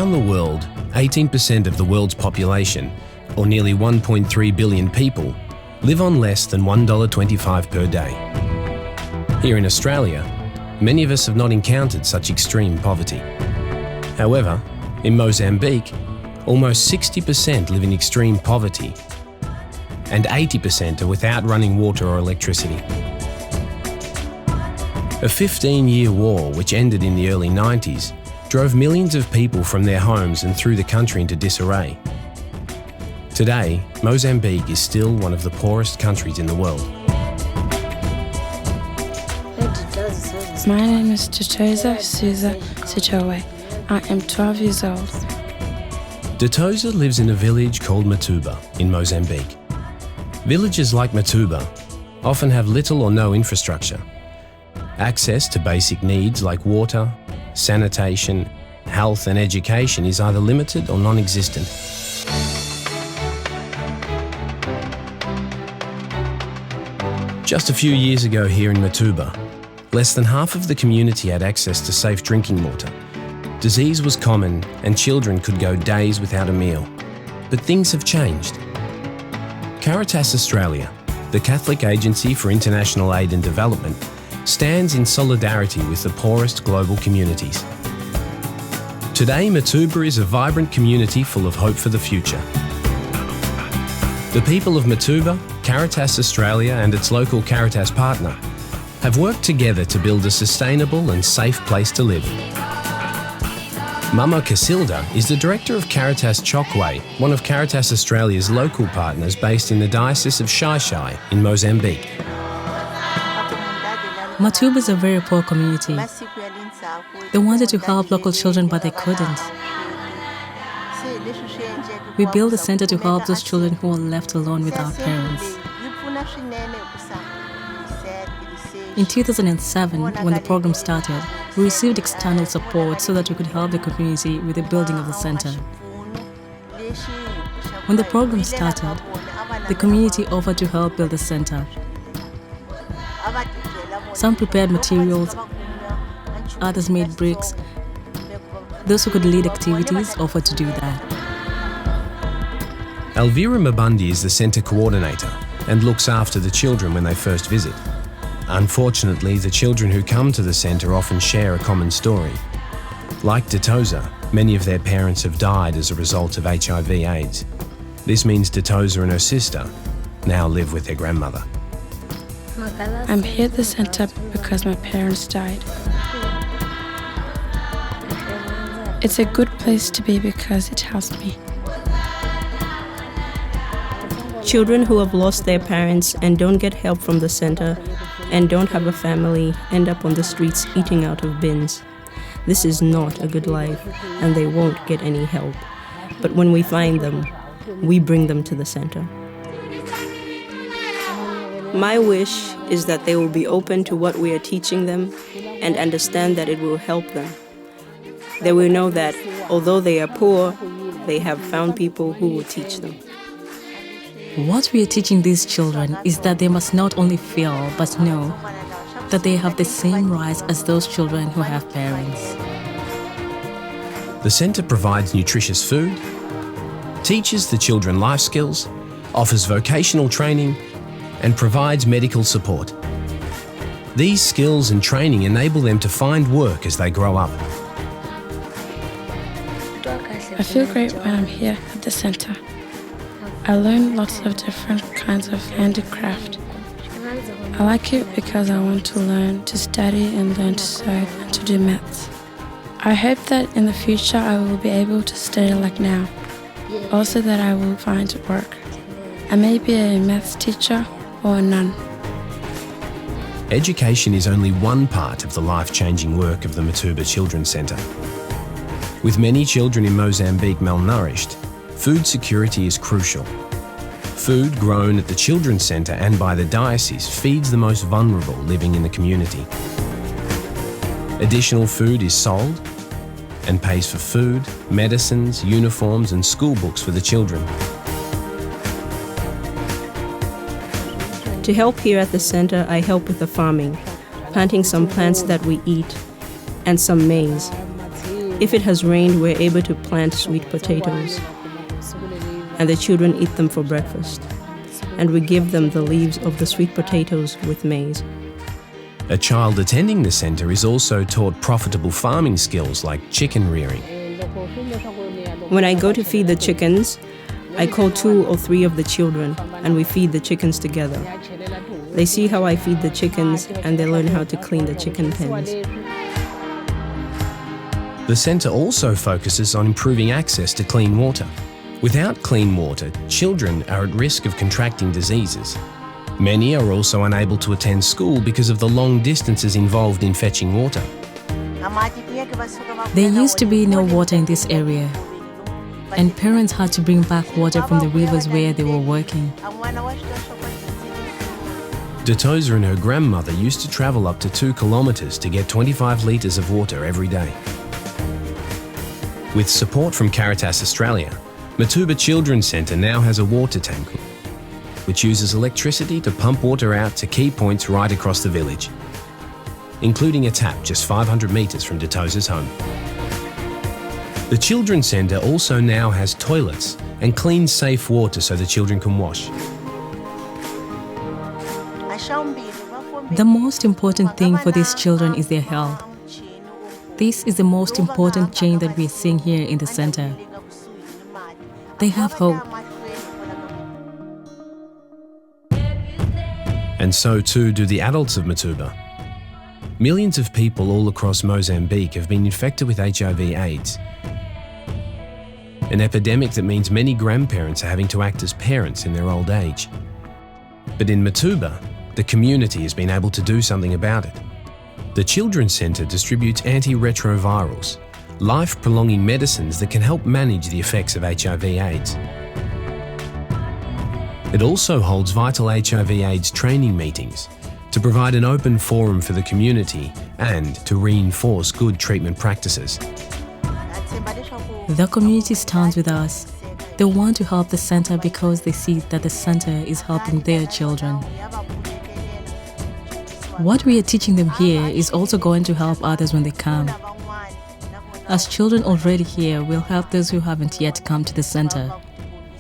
Around the world, 18% of the world's population, or nearly 1.3 billion people, live on less than $1.25 per day. Here in Australia, many of us have not encountered such extreme poverty. However, in Mozambique, almost 60% live in extreme poverty, and 80% are without running water or electricity. A 15-year war, which ended in the early 90s, drove millions of people from their homes and threw the country into disarray. Today, Mozambique is still one of the poorest countries in the world. My name is Detoza Suza Sitowe. I am 12 years old. Detoza lives in a village called Matuba in Mozambique. Villages like Matuba often have little or no infrastructure. Access to basic needs like water, sanitation, health and education is either limited or non-existent. Just a few years ago here in Matuba, less than half of the community had access to safe drinking water. Disease was common and children could go days without a meal. But things have changed. Caritas Australia, the Catholic Agency for International Aid and Development, stands in solidarity with the poorest global communities. Today, Matuba is a vibrant community full of hope for the future. The people of Matuba, Caritas Australia and its local Caritas partner have worked together to build a sustainable and safe place to live. Mama Casilda is the director of Caritas Chokwe, one of Caritas Australia's local partners based in the Diocese of Xai-Xai in Mozambique. Matuba is a very poor community. They wanted to help local children, but they couldn't. We built a center to help those children who are left alone without parents. In 2007, when the program started, we received external support so that we could help the community with the building of the center. When the program started, the community offered to help build the center. Some prepared materials, others made bricks. Those who could lead activities offered to do that. Elvira Mabundi is the center coordinator and looks after the children when they first visit. Unfortunately, the children who come to the centre often share a common story. Like Detoza, many of their parents have died as a result of HIV/AIDS. This means Detoza and her sister now live with their grandmother. I'm here at the center because my parents died. It's a good place to be because it helps me. Children who have lost their parents and don't get help from the center and don't have a family end up on the streets eating out of bins. This is not a good life, and they won't get any help. But when we find them, we bring them to the center. My wish is that they will be open to what we are teaching them and understand that it will help them. They will know that although they are poor, they have found people who will teach them. What we are teaching these children is that they must not only feel, but know that they have the same rights as those children who have parents. The centre provides nutritious food, teaches the children life skills, offers vocational training, and provides medical support. These skills and training enable them to find work as they grow up. I feel great when I'm here at the center. I learn lots of different kinds of handicraft. I like it because I want to learn to study and learn to sew and to do maths. I hope that in the future I will be able to study like now. Also that I will find work. I may be a maths teacher or a nun. Education is only one part of the life-changing work of the Matuba Children's Centre. With many children in Mozambique malnourished, food security is crucial. Food grown at the Children's Centre and by the diocese feeds the most vulnerable living in the community. Additional food is sold and pays for food, medicines, uniforms and school books for the children. To help here at the center, I help with the farming, planting some plants that we eat, and some maize. If it has rained, we're able to plant sweet potatoes, and the children eat them for breakfast. And we give them the leaves of the sweet potatoes with maize. A child attending the centre is also taught profitable farming skills like chicken rearing. When I go to feed the chickens, I call 2 or 3 of the children, and we feed the chickens together. They see how I feed the chickens, and they learn how to clean the chicken pens. The centre also focuses on improving access to clean water. Without clean water, children are at risk of contracting diseases. Many are also unable to attend school because of the long distances involved in fetching water. There used to be no water in this area, and parents had to bring back water from the rivers where they were working. Detosa and her grandmother used to travel up to 2 kilometres to get 25 litres of water every day. With support from Caritas Australia, Matuba Children's Centre now has a water tank which uses electricity to pump water out to key points right across the village, including a tap just 500 metres from Detosa's home. The Children's Centre also now has toilets and clean, safe water so the children can wash. The most important thing for these children is their health. This is the most important change that we are seeing here in the centre. They have hope. And so too do the adults of Matuba. Millions of people all across Mozambique have been infected with HIV/AIDS, an epidemic that means many grandparents are having to act as parents in their old age. But in Matuba, the community has been able to do something about it. The Children's Centre distributes antiretrovirals, life-prolonging medicines that can help manage the effects of HIV/AIDS. It also holds vital HIV/AIDS training meetings to provide an open forum for the community and to reinforce good treatment practices. The community stands with us. They want to help the centre because they see that the centre is helping their children. What we are teaching them here is also going to help others when they come. As children already here will help those who haven't yet come to the centre.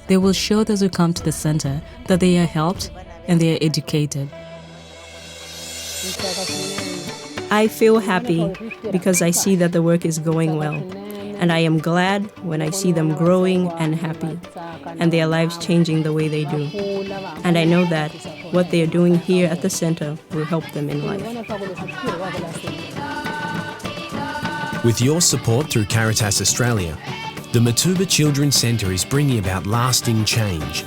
They will show those who come to the centre that they are helped and they are educated. I feel happy because I see that the work is going well. And I am glad when I see them growing and happy, and their lives changing the way they do. And I know that what they are doing here at the center will help them in life. With your support through Caritas Australia, the Matuba Children's Centre is bringing about lasting change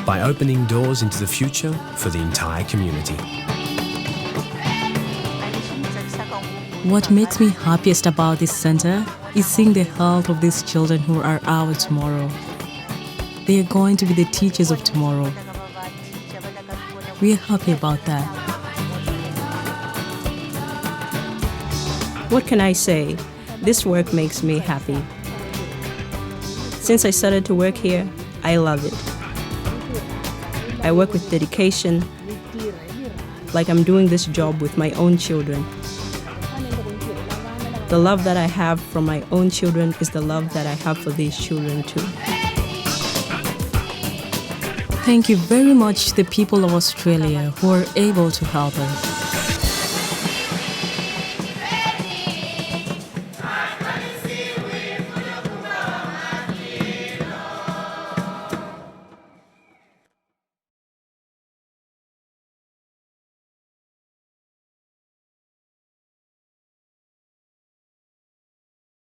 by opening doors into the future for the entire community. What makes me happiest about this centre is seeing the health of these children who are our tomorrow. They are going to be the teachers of tomorrow. We are happy about that. What can I say? This work makes me happy. Since I started to work here, I love it. I work with dedication, like I'm doing this job with my own children. The love that I have from my own children is the love that I have for these children too. Thank you very much to the people of Australia who are able to help us.